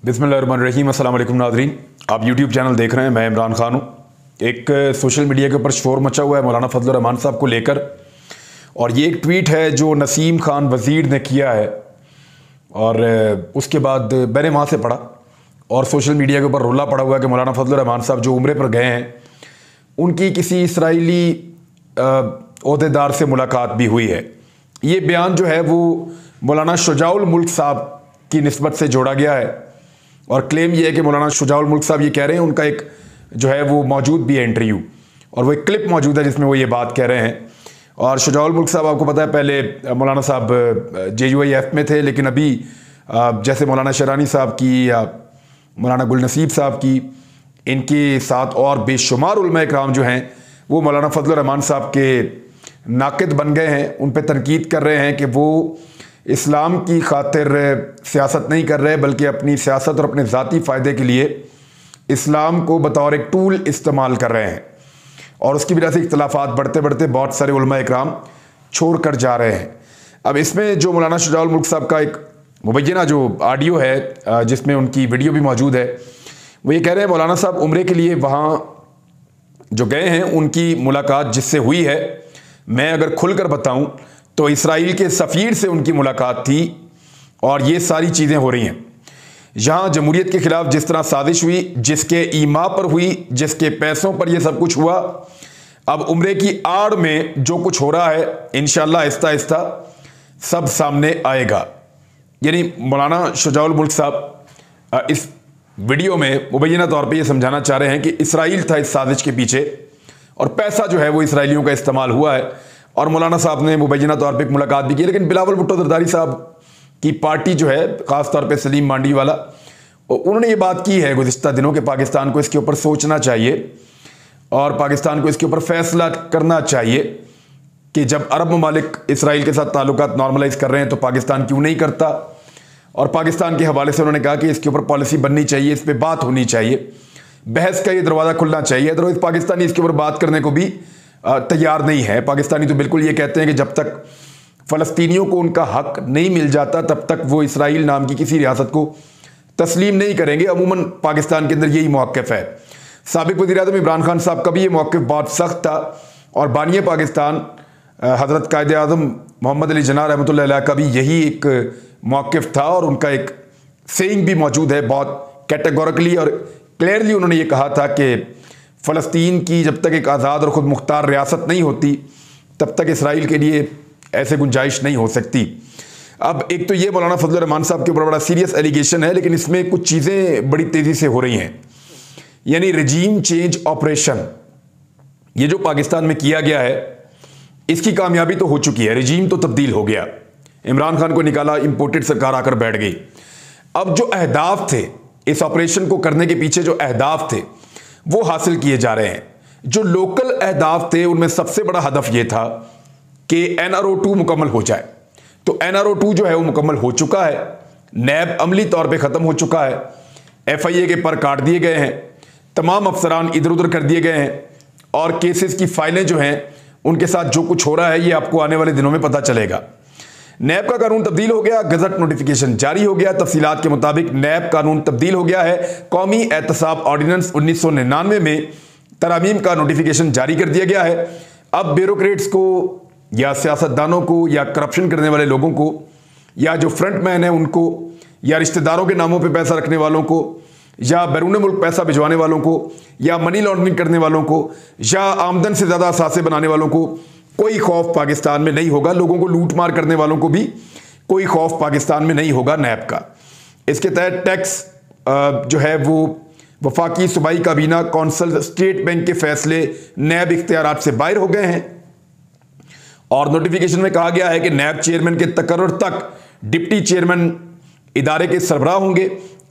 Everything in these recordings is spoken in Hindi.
बिस्मिल्लाहिर्रहमानिर्रहीम। अस्सलाम वालेकुम नाज़रीन, आप यूट्यूब चैनल देख रहे हैं। मैं इमरान खान हूँ। एक सोशल मीडिया के ऊपर शोर मचा हुआ है मौलाना फजल रहमान साहब को लेकर, और ये एक ट्वीट है जो नसीम खान वज़ीर ने किया है, और उसके बाद मैंने वहाँ से पढ़ा और सोशल मीडिया के ऊपर रोला पड़ा हुआ है कि मौलाना फजल रहमान साहब जो उम्रे पर गए हैं उनकी किसी इसराइली ओहदेदार से मुलाकात भी हुई है। ये बयान जो है वो मौलाना शुजाउल मुल्क साहब की निस्बत से जोड़ा गया है, और क्लेम ये है कि मौलाना शुजाउल मुल्क साहब ये कह रहे हैं, उनका एक जो है वो मौजूद भी है इंटरव्यू, और वो एक क्लिप मौजूद है जिसमें वो ये बात कह रहे हैं। और शुजाउल मुल्क साहब आपको पता है पहले मौलाना साहब JUIF में थे, लेकिन अभी जैसे मौलाना शरानी साहब की या मौलाना गुल नसीब साहब की, इनके साथ और बेशुमार उलमा इकराम जो हैं वो मौलाना फजल रहमान साहब के नाक़िद बन गए हैं। उन पर तनकीद कर रहे हैं कि वो इस्लाम की खातिर सियासत नहीं कर रहे, बल्कि अपनी सियासत और अपने ज़ाती फ़ायदे के लिए इस्लाम को बतौर एक टूल इस्तेमाल कर रहे हैं, और उसकी वजह से इख्तलाफात बढ़ते बढ़ते बहुत सारे उलमा इकराम छोड़ कर जा रहे हैं। अब इसमें जो मौलाना शुजाउल मुल्क साहब का एक मुबैना जो ऑडियो है जिसमें उनकी वीडियो भी मौजूद है, वो ये कह रहे हैं मौलाना साहब उम्रे के लिए वहाँ जो गए हैं उनकी मुलाकात जिससे हुई है, मैं अगर खुलकर बताऊं तो इसराइल के सफ़ीर से उनकी मुलाकात थी, और ये सारी चीज़ें हो रही हैं। यहाँ जमहूरियत के ख़िलाफ़ जिस तरह साजिश हुई, जिसके ईमा पर हुई, जिसके पैसों पर यह सब कुछ हुआ, अब उम्रे की आड़ में जो कुछ हो रहा है इंशाअल्लाह आहिस्ता आहिस्ता सब सामने आएगा। यानी मौलाना शुजाउल मुल्क साहब इस वीडियो में मुबैना तौर पे ये समझाना चाह रहे हैं कि इसराइल था इस साजिश के पीछे, और पैसा जो है वो इसराइलियों का इस्तेमाल हुआ है। और मौलाना साहब ने मुबैना तौर पे एक मुलाकात भी की, लेकिन बिलावल भुट्टो जरदारी साहब की पार्टी जो है, ख़ास तौर पे सलीम मांडी वाला, उन्होंने ये बात की है गुज़िश्ता दिनों के पाकिस्तान को इसके ऊपर सोचना चाहिए और पाकिस्तान को इसके ऊपर फैसला करना चाहिए कि जब अरब ममालिक इसराइल के साथ ताल्लुकात नॉर्मलाइज कर रहे हैं तो पाकिस्तान क्यों नहीं करता। और पाकिस्तान के हवाले से उन्होंने कहा कि इसके ऊपर पॉलिसी बननी चाहिए, इस पर बात होनी चाहिए, बहस का ये दरवाज़ा खुलना चाहिए। अदरवाइज पाकिस्तानी इसके ऊपर बात करने को भी तैयार नहीं है। पाकिस्तानी तो बिल्कुल ये कहते हैं कि जब तक फ़लस्तीनियों को उनका हक नहीं मिल जाता तब तक वो इसराइल नाम की किसी रियासत को तस्लीम नहीं करेंगे। अमूमन पाकिस्तान के अंदर यही मौक़िफ़ है। साबिक़ वज़ीर-ए-आज़म इमरान खान साहब का भी ये मौक़िफ़ बहुत सख्त था, और बानी पाकिस्तान हज़रत कायद-ए-आज़म मोहम्मद अली जिन्ना रहमतुल्लाह अलैह का भी यही एक मौक़िफ़ था, और उनका एक सेइंग भी मौजूद है। बहुत कैटेगोरिकली और क्लियरली उन्होंने ये कहा था कि फ़लस्तीन की जब तक एक आज़ाद और ख़ुद मुख्तार रियासत नहीं होती तब तक इसराइल के लिए ऐसे गुंजाइश नहीं हो सकती। अब एक तो ये मौलाना फजल रहमान साहब के ऊपर बड़ा सीरियस एलिगेशन है, लेकिन इसमें कुछ चीज़ें बड़ी तेज़ी से हो रही हैं। यानी रजीम चेंज ऑपरेशन ये जो पाकिस्तान में किया गया है, इसकी कामयाबी तो हो चुकी है, रजीम तो तब्दील हो गया, इमरान खान को निकाला, इंपोर्टेड सरकार आकर बैठ गई। अब जो अहदाफ थे इस ऑपरेशन को करने के पीछे, जो अहदाफ थे वो हासिल किए जा रहे हैं। जो लोकल अहदाफ थे उनमें सबसे बड़ा हदफ ये था कि NRO2 मुकम्मल हो जाए। तो NRO2 जो है वो मुकम्मल हो चुका है, नैब अमली तौर पे ख़त्म हो चुका है, FIA के पर काट दिए गए हैं, तमाम अफसरान इधर उधर कर दिए गए हैं, और केसेस की फाइलें जो हैं उनके साथ जो कुछ हो रहा है ये आपको आने वाले दिनों में पता चलेगा। नैब का कानून तब्दील हो गया, गजट नोटिफिकेशन जारी हो गया, तफसीलात के मुताबिक नैब कानून तब्दील हो गया है। कौमी एहतसाब ऑर्डिनेंस 1999 में तरामीम का नोटिफिकेशन जारी कर दिया गया है। अब ब्यूरोक्रेट्स को या सियासतदानों को या करप्शन करने वाले लोगों को या जो फ्रंट मैन है उनको या रिश्तेदारों के नामों पर पैसा रखने वालों को या बैरून मुल्क पैसा भिजवाने वालों को या मनी लॉन्ड्रिंग करने वालों को या आमदन से ज़्यादा असासे बनाने वालों को कोई खौफ पाकिस्तान में नहीं होगा। लोगों को लूट मार करने वालों को भी कोई खौफ पाकिस्तान में नहीं होगा नैब का। इसके तहत टैक्स जो है वो वफाकी सूबाई काबीना कौंसल स्टेट बैंक के फैसले नैब इख्तियारात से बाहर हो गए हैं, और नोटिफिकेशन में कहा गया है कि नैब चेयरमैन के तकर्रुर तक डिप्टी चेयरमैन इदारे के सरबराह होंगे,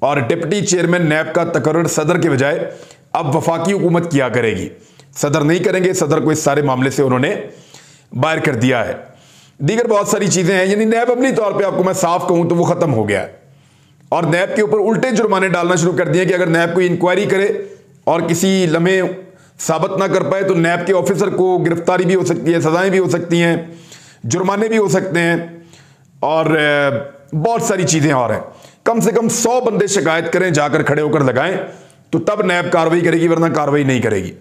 और डिप्टी चेयरमैन नैब का तकर्रुर सदर के बजाय अब वफाकी हुकूमत किया करेगी। सदर नहीं करेंगे, सदर को इस सारे मामले से उन्होंने बाहर कर दिया है। दीगर बहुत सारी चीज़ें हैं। यानी नैब अपनी तौर पे आपको मैं साफ कहूँ तो वो ख़त्म हो गया है, और नैब के ऊपर उल्टे जुर्माने डालना शुरू कर दिए कि अगर नैब कोई इंक्वायरी करे और किसी लम्हे साबित ना कर पाए तो नैब के ऑफिसर को गिरफ्तारी भी हो सकती है, सजाएं भी हो सकती हैं, जुर्माने भी हो सकते हैं, और बहुत सारी चीज़ें और हैं। कम से कम 100 बंदे शिकायत करें, जाकर खड़े होकर लगाएं, तो तब नैब कार्रवाई करेगी, वरना कार्रवाई नहीं करेगी।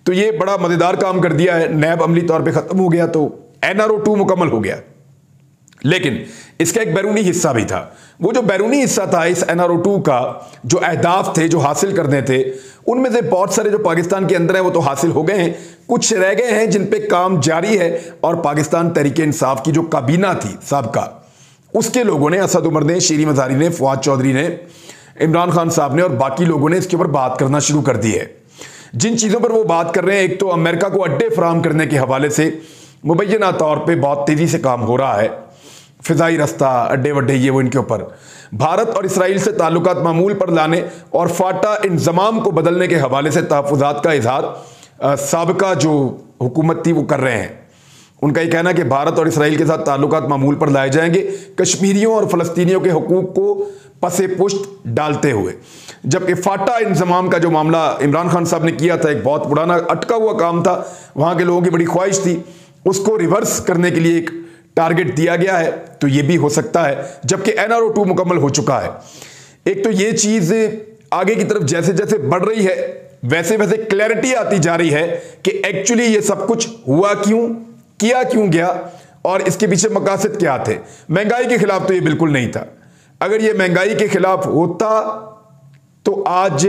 तो ये बड़ा मजेदार काम कर दिया है। नैब अमली तौर पे खत्म हो गया, तो एनआरओ 2 मुकम्मल हो गया। लेकिन इसका एक बैरूनी हिस्सा भी था। वो जो बैरूनी हिस्सा था इस एनआरओ 2 का, जो अहदाफ थे, जो हासिल करने थे, उनमें से बहुत सारे जो पाकिस्तान के अंदर है वो तो हासिल हो गए हैं, कुछ रह गए हैं जिन पे काम जारी है। और पाकिस्तान तहरीके इंसाफ की जो काबीना थी साबका, उसके लोगों ने, असद उमर ने, शीरी मज़ारी ने, फवाद चौधरी ने, इमरान खान साहब ने और बाकी लोगों ने इसके ऊपर बात करना शुरू कर दी है। जिन चीज़ों पर वो बात कर रहे हैं, एक तो अमेरिका को अड्डे फराहम करने के हवाले से मुबैना तौर पर बहुत तेज़ी से काम हो रहा है, फिजाई रास्ता, अड्डे वड्डे, ये वो इनके ऊपर। भारत और इसराइल से ताल्लुकात मामूल पर लाने और फाटा इंजमाम को बदलने के हवाले से तहफ़्फ़ुज़ात का इजहार साबिका जो हुकूमत थी वो कर रहे हैं। उनका ये कहना कि भारत और इसराइल के साथ ताल्लुकात मामूल पर लाए जाएंगे, कश्मीरियों और फ़लस्तीनियों के हुकूक को पसे पुश्त डालते हुए। जबकि फाटा इंजमाम का जो मामला इमरान खान साहब ने किया था, एक बहुत पुराना अटका हुआ काम था, वहाँ के लोगों की बड़ी ख्वाहिश थी, उसको रिवर्स करने के लिए एक टारगेट दिया गया है। तो ये भी हो सकता है, जबकि एनआरओ 2 मुकम्मल हो चुका है। एक तो ये चीज़ आगे की तरफ जैसे जैसे बढ़ रही है, वैसे वैसे क्लैरिटी आती जा रही है कि एक्चुअली ये सब कुछ हुआ क्यों, किया क्यों गया और इसके पीछे मकासद क्या थे। महंगाई के खिलाफ तो ये बिल्कुल नहीं था। अगर ये महंगाई के खिलाफ होता तो आज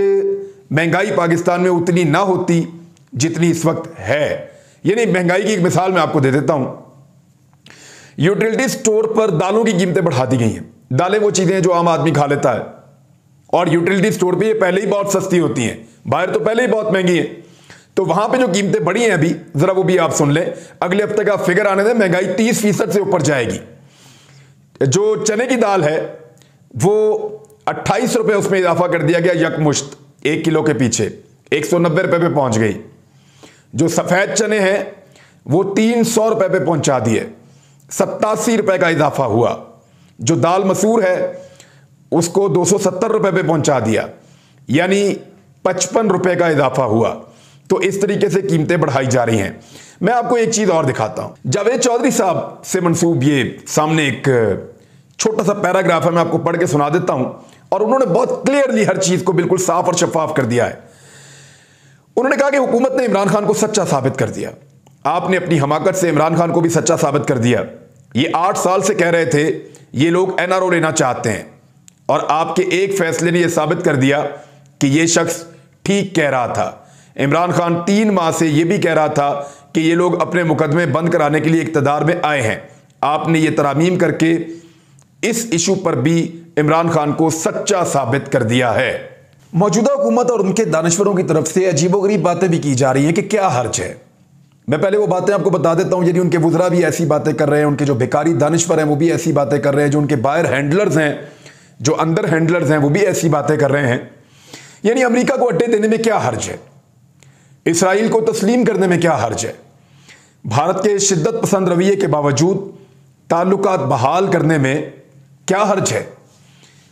महंगाई पाकिस्तान में उतनी ना होती जितनी इस वक्त है। यानी महंगाई की एक मिसाल मैं आपको दे देता हूं। यूटिलिटी स्टोर पर दालों की कीमतें बढ़ा दी गई हैं। दालें वो चीजें हैं जो आम आदमी खा लेता है, और यूटिलिटी स्टोर पे ये पहले ही बहुत सस्ती होती हैं, बाहर तो पहले ही बहुत महंगी है। तो वहां पे जो कीमतें बढ़ी हैं अभी, जरा वो भी आप सुन लें। अगले हफ्ते का फिगर आने दें, महंगाई 30% से ऊपर जाएगी। जो चने की दाल है वो 28 रुपए उसमें इजाफा कर दिया गया यकमुश्त, 1 किलो के पीछे 190 रुपए पे पहुंच गई। जो सफेद चने हैं वो 300 रुपए पे पहुंचा दिए, 87 रुपए का इजाफा हुआ। जो दाल मसूर है उसको 270 रुपए पे पहुंचा दिया, यानी 55 रुपए का इजाफा हुआ। तो इस तरीके से कीमतें बढ़ाई जा रही हैं। मैं आपको एक चीज और दिखाता हूं। जावेद चौधरी साहब से मंसूब ये सामने एक छोटा सा पैराग्राफ है, मैं आपको पढ़ के सुना देता हूं। और उन्होंने बहुत क्लियरली हर चीज को बिल्कुल साफ और शफाफ कर दिया है। उन्होंने कहा कि हुकूमत ने इमरान खान को सच्चा साबित कर दिया। आपने अपनी हमाकत से इमरान खान को भी सच्चा साबित कर दिया। ये 8 साल से कह रहे थे ये लोग एनआरओ लेना चाहते हैं, और आपके एक फैसले ने यह साबित कर दिया कि यह शख्स ठीक कह रहा था। इमरान खान 3 माह से यह भी कह रहा था कि ये लोग अपने मुकदमे बंद कराने के लिए इक़्तिदार में आए हैं। आपने ये तरामीम करके इस इशू पर भी इमरान खान को सच्चा साबित कर दिया है। मौजूदा हुकूमत और उनके दानिश्वरों की तरफ से अजीबोगरीब बातें भी की जा रही हैं कि क्या हर्ज है। मैं पहले वो बातें आपको बता देता हूं। यदि उनके वुज़रा भी ऐसी बातें कर रहे हैं, उनके जो भिखारी दानिश्वर हैं वो भी ऐसी बातें कर रहे हैं, जो उनके बाहर हैंडलर्स हैं, जो अंदर हैंडलर्स हैं वो भी ऐसी बातें कर रहे हैं। यानी अमेरिका को अड्डे देने में क्या हर्ज है, इसराइल को तस्लीम करने में क्या हर्ज है, भारत के शिद्दत पसंद रवैये के बावजूद ताल्लुकात बहाल करने में क्या हर्ज है,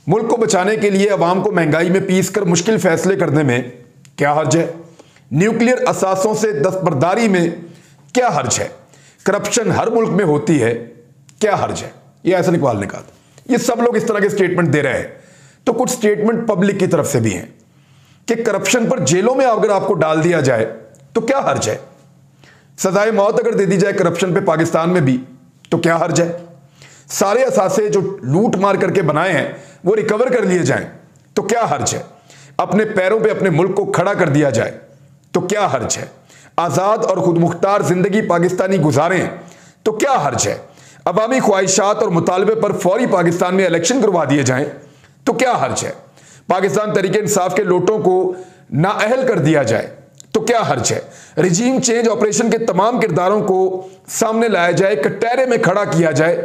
मुल्क को बचाने के लिए अवाम को महंगाई में पीस कर मुश्किल फैसले करने में क्या हर्ज है, न्यूक्लियर असासों से दस्तबरदारी में क्या हर्ज है, करप्शन हर मुल्क में होती है, क्या हर्ज है। ये ऐसा इकबाल ने कहा। ये सब लोग इस तरह के स्टेटमेंट दे रहे हैं। तो कुछ स्टेटमेंट पब्लिक की तरफ से भी हैं कि करप्शन पर जेलों में अगर आपको डाल दिया जाए तो क्या हर्ज है, सजाए मौत अगर दे दी जाए करप्शन पे पाकिस्तान में भी तो क्या हर्ज है, सारे असासे जो लूट मार करके बनाए हैं वो रिकवर कर लिए जाएं तो क्या हर्ज है, अपने पैरों पे अपने मुल्क को खड़ा कर दिया जाए तो क्या हर्ज है, आज़ाद और खुदमुख्तार जिंदगी पाकिस्तानी गुजारें तो क्या हर्ज है, अवामी ख्वाहिशात और मुतालबे पर फौरी पाकिस्तान में इलेक्शन करवा दिए जाएं तो क्या हर्ज है, पाकिस्तान तरीके इंसाफ के लोटों को नाअहल कर दिया जाए तो क्या हर्ज है, रिजीम चेंज ऑपरेशन के तमाम किरदारों को सामने लाया जाए, कटहरे में खड़ा किया जाए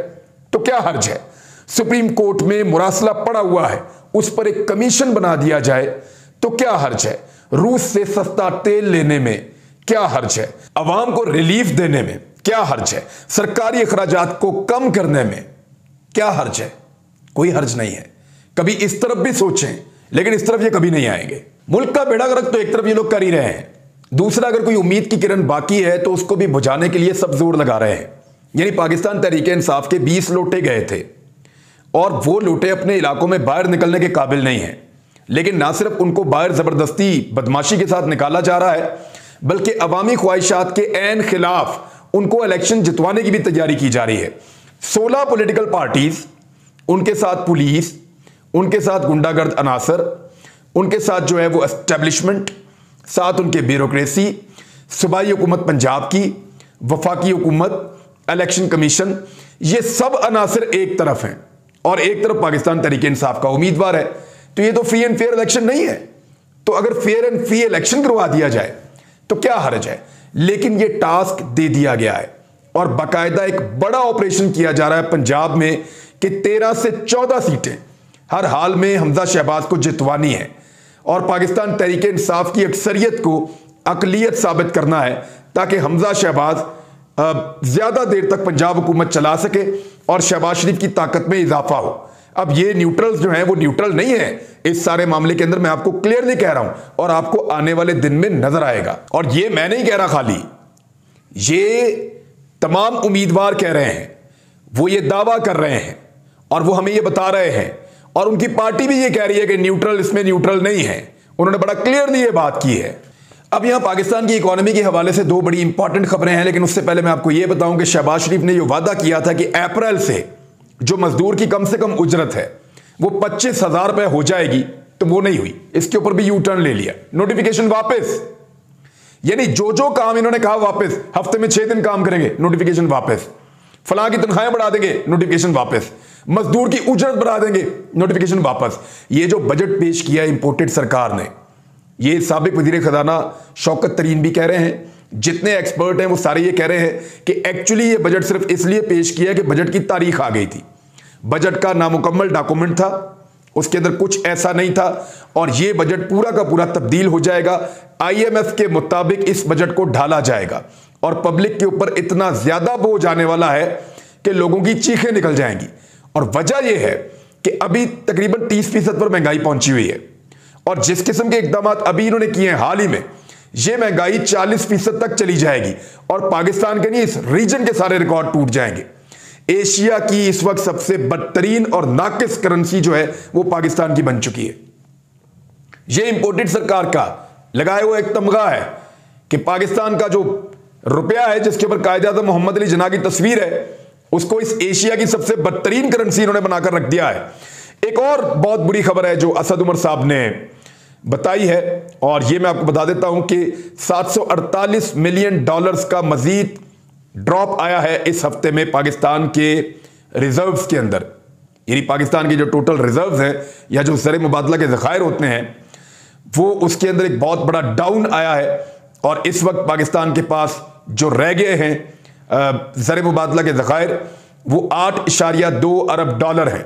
तो क्या हर्ज है, सुप्रीम कोर्ट में मुरासला पड़ा हुआ है उस पर एक कमीशन बना दिया जाए तो क्या हर्ज है, रूस से सस्ता तेल लेने में क्या हर्ज है, अवाम को रिलीफ देने में क्या हर्ज है, सरकारी अखराजात को कम करने में क्या हर्ज है। कोई हर्ज नहीं है। कभी इस तरफ भी सोचें, लेकिन इस तरफ ये कभी नहीं आएंगे। मुल्क का बेड़ा गर्क तो एक तरफ ये लोग कर ही रहे हैं, दूसरा अगर कोई उम्मीद की किरण बाकी है तो उसको भी बुझाने के लिए सब जोर लगा रहे हैं। यानी पाकिस्तान तहरीके इंसाफ के 20 लोटे गए थे और वो लुटे अपने इलाकों में बाहर निकलने के काबिल नहीं है। लेकिन ना सिर्फ उनको बाहर जबरदस्ती बदमाशी के साथ निकाला जा रहा है, बल्कि अवामी ख्वाहिशात के ऐन खिलाफ उनको इलेक्शन जितवाने की भी तैयारी की जा रही है। 16 पॉलिटिकल पार्टीज, उनके साथ पुलिस, उनके साथ गुंडागर्द अनासर, उनके साथ जो है वो एस्टेब्लिशमेंट, साथ उनके ब्यूरोक्रेसी, सूबाई हुकूमत पंजाब की, वफाकी हुकूमत, इलेक्शन कमीशन, ये सब अनासर एक तरफ हैं और एक तरफ पाकिस्तान तहरीक इंसाफ का उम्मीदवार है। तो ये तो फ्री एंड फेयर इलेक्शन नहीं है। तो अगर फेयर एंड फ्री इलेक्शन करवा दिया जाए तो क्या हर्ज है। लेकिन ये टास्क दे दिया गया है और बाकायदा एक बड़ा ऑपरेशन किया जा रहा है पंजाब में कि 13 से 14 सीटें हर हाल में हमजा शहबाज को जितवानी है और पाकिस्तान तहरीक इंसाफ की अक्सरियत को अकलियत साबित करना है, ताकि हमजा शहबाज ज्यादा देर तक पंजाब हुकूमत चला सके और शहबाज शरीफ की ताकत में इजाफा हो। अब ये न्यूट्रल्स जो हैं वो न्यूट्रल नहीं है इस सारे मामले के अंदर, मैं आपको क्लियरली कह रहा हूं और आपको आने वाले दिन में नजर आएगा। और ये मैं नहीं कह रहा, खाली ये तमाम उम्मीदवार कह रहे हैं, वो ये दावा कर रहे हैं और वो हमें ये बता रहे हैं और उनकी पार्टी भी ये कह रही है कि न्यूट्रल इसमें न्यूट्रल नहीं है। उन्होंने बड़ा क्लियरली ये बात की है। अब यहां पाकिस्तान की इकोनॉमी के हवाले से दो बड़ी इंपॉर्टेंट खबरें हैं, लेकिन उससे पहले मैं आपको यह बताऊं कि शहबाज शरीफ ने यह वादा किया था कि अप्रैल से जो मजदूर की कम से कम उजरत है वो 25,000 रुपए हो जाएगी, तो वो नहीं हुई। इसके ऊपर भी यू टर्न ले लिया, नोटिफिकेशन वापस। यानी जो जो काम इन्होंने कहा वापस, हफ्ते में 6 दिन काम करेंगे, नोटिफिकेशन वापस। फलां की तनख्वाहें बढ़ा देंगे, नोटिफिकेशन वापस। मजदूर की उजरत बढ़ा देंगे, नोटिफिकेशन वापस। ये जो बजट पेश किया इंपोर्टेड सरकार ने, ये साबिक वजीर खजाना शौकत तरीन भी कह रहे हैं, जितने एक्सपर्ट हैं वो सारे ये कह रहे हैं कि एक्चुअली ये बजट सिर्फ इसलिए पेश किया कि बजट की तारीख आ गई थी। बजट का नामुकम्मल डॉक्यूमेंट था, उसके अंदर कुछ ऐसा नहीं था और ये बजट पूरा का पूरा तब्दील हो जाएगा। IMF के मुताबिक इस बजट को ढाला जाएगा और पब्लिक के ऊपर इतना ज्यादा बोझ आने वाला है कि लोगों की चीखें निकल जाएंगी। और वजह यह है कि अभी तकरीबन 30% पर महंगाई पहुंची हुई है और जिस किस्म के इकदाम अभी इन्होंने किए हैं हाल ही में, ये महंगाई 40% तक चली जाएगी और पाकिस्तान के नहीं, इस रीजन के सारे रिकॉर्ड टूट जाएंगे। एशिया की इस वक्त सबसे बदतरीन और नाकिस करेंसी जो है वो पाकिस्तान की बन चुकी है। यह इंपोर्टेड सरकार का लगाया हुआ एक तमगा है कि पाकिस्तान का जो रुपया है, जिसके ऊपर कायद-ए-आज़म मोहम्मद अली जिन्ना की तस्वीर है, उसको इस एशिया की सबसे बदतरीन करेंसी इन्होंने बनाकर रख दिया है। एक और बहुत बुरी खबर है जो असद उमर साहब ने बताई है और यह मैं आपको बता देता हूं कि $748 मिलियन का मजीद ड्रॉप आया है इस हफ्ते में पाकिस्तान के रिजर्व्स के अंदर। यानी पाकिस्तान के जो टोटल रिजर्व्स हैं या जो ज़र मुबादला के ज़खायर होते हैं, वो उसके अंदर एक बहुत बड़ा डाउन आया है और इस वक्त पाकिस्तान के पास जो रह गए हैं ज़र मुबादला के ज़खायर, वो $8.2 अरब हैं।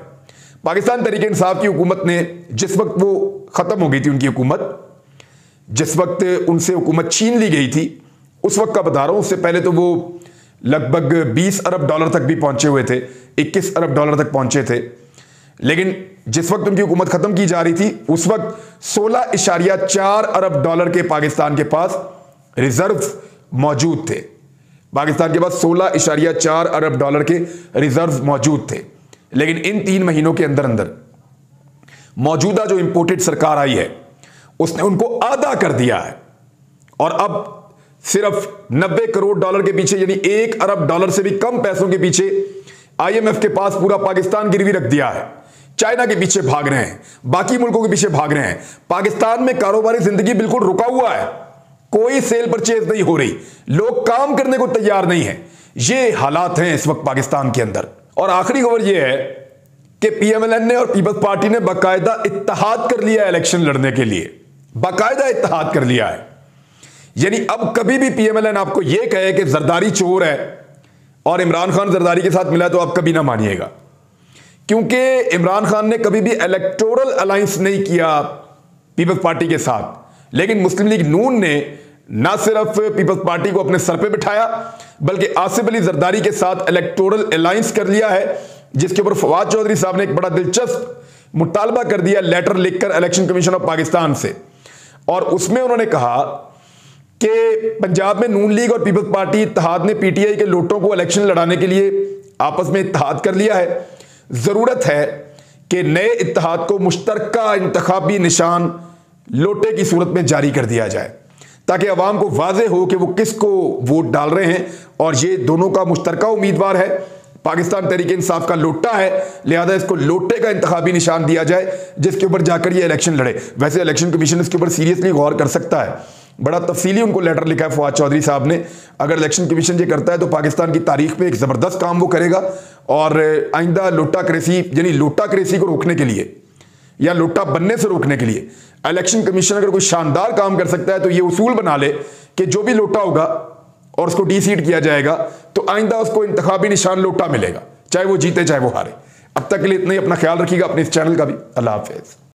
पाकिस्तान तहरीक इंसाफ की हुकूमत ने, जिस वक्त वो ख़त्म हो गई थी उनकी हुकूमत, जिस वक्त उनसे हुकूमत छीन ली गई थी, उस वक्त का बता रहा हूँ, उससे पहले तो वो लगभग $20 अरब तक भी पहुंचे हुए थे, $21 अरब तक पहुंचे थे। लेकिन जिस वक्त उनकी हुकूमत ख़त्म की जा रही थी, उस वक्त $16.4 अरब के पाकिस्तान के पास रिजर्व मौजूद थे। पाकिस्तान के पास $16.4 अरब के रिजर्व मौजूद थे। लेकिन इन 3 महीनों के अंदर अंदर मौजूदा जो इंपोर्टेड सरकार आई है उसने उनको आधा कर दिया है और अब सिर्फ $90 करोड़ के पीछे, यानी $1 अरब से भी कम पैसों के पीछे IMF के पास पूरा पाकिस्तान गिरवी रख दिया है। चाइना के पीछे भाग रहे हैं, बाकी मुल्कों के पीछे भाग रहे हैं। पाकिस्तान में कारोबारी जिंदगी बिल्कुल रुका हुआ है, कोई सेल परचेज नहीं हो रही, लोग काम करने को तैयार नहीं है। ये हालात हैं इस वक्त पाकिस्तान के अंदर। और आखिरी खबर यह है कि PMLN ने और पीपल्स पार्टी ने बाकायदा इत्तेहाद कर लिया इलेक्शन लड़ने के लिए, बाकायदा इत्तेहाद कर लिया है। यानी अब कभी भी PMLN आपको यह कहे कि जरदारी चोर है और इमरान खान जरदारी के साथ मिला, तो आप कभी ना मानिएगा, क्योंकि इमरान खान ने कभी भी इलेक्टोरल अलायंस नहीं किया पीपल्स पार्टी के साथ। लेकिन मुस्लिम लीग नून ने ना सिर्फ पीपल्स पार्टी को अपने सर पे बिठाया, बल्कि आसिफ अली जरदारी के साथ इलेक्टोरल अलायंस कर लिया है, जिसके ऊपर फवाद चौधरी साहब ने एक बड़ा दिलचस्प मुतालबा कर दिया लेटर लिखकर इलेक्शन कमीशन ऑफ पाकिस्तान से। और उसमें उन्होंने कहा कि पंजाब में नून लीग और पीपल्स पार्टी इत्तेहाद ने PTI के लोटों को इलेक्शन लड़ाने के लिए आपस में इत्तेहाद कर लिया है। ज़रूरत है कि नए इत्तेहाद को मुश्तरका इंतखाबी निशान लोटे की सूरत में जारी कर दिया जाए, ताकि अवाम को वाज़े हो कि वो किसको वोट डाल रहे हैं। और ये दोनों का मुश्तरका उम्मीदवार है, पाकिस्तान तहरीक इंसाफ का लोटा है, लिहाजा इसको लोटे का इंतखाबी निशान दिया जाए जिसके ऊपर जाकर ये इलेक्शन लड़े। वैसे इलेक्शन कमीशन इसके ऊपर सीरियसली गौर कर सकता है, बड़ा तफसीली उनको लेटर लिखा है फवाद चौधरी साहब ने। अगर इलेक्शन कमीशन ये करता है तो पाकिस्तान की तारीख में एक ज़बरदस्त काम वो करेगा। और आइंदा लोटा क्रेसी यानी लोटा क्रेसी को रोकने के लिए या लोटा बनने से रोकने के लिए इलेक्शन कमीशन अगर कोई शानदार काम कर सकता है तो ये उसूल बना ले कि जो भी लोटा होगा और उसको डीसीट किया जाएगा तो आइंदा उसको इंतखाबी निशान लोटा मिलेगा, चाहे वो जीते चाहे वो हारे। अब तक के लिए इतना ही। अपना ख्याल रखिएगा, अपने इस चैनल का भी। अल्लाह हाफिज़।